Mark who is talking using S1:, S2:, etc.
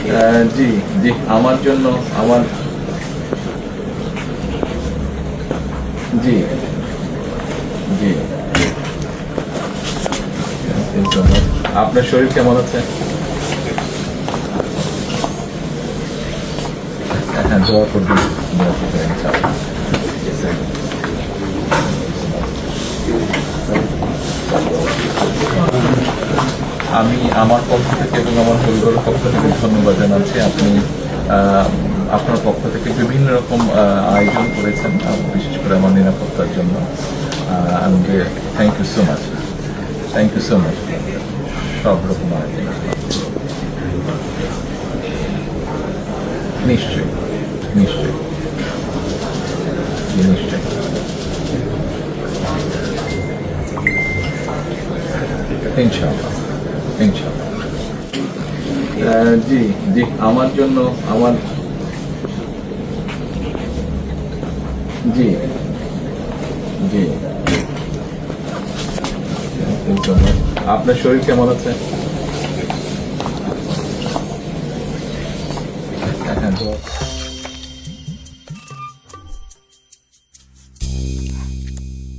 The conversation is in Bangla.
S1: জি জি আমার জন্য আমার জি জি আপনার শরীর কেমন আছে? হ্যাঁ, দোয়া করবেন, দোয়া করবেন ইনশাআল্লাহ। আমি আমার পক্ষ থেকে এবং আমার পরিবারের পক্ষ থেকে ধন্যবাদ জানাচ্ছি। আপনি আপনার পক্ষ থেকে বিভিন্ন রকম আয়োজন করেছেন, বিশেষ করে আমার নিরাপত্তার জন্য। Thank you so much, thank you so much. সব রকম আয়োজন নিশ্চয়ই নিশ্চয়ই নিশ্চয়ই। ইনশাআল্লাহ ইনশাআল্লাহ। জি জি আমার জন্য আমার জি জি আপনার শরীর কেমন আছে? হ্যাঁ,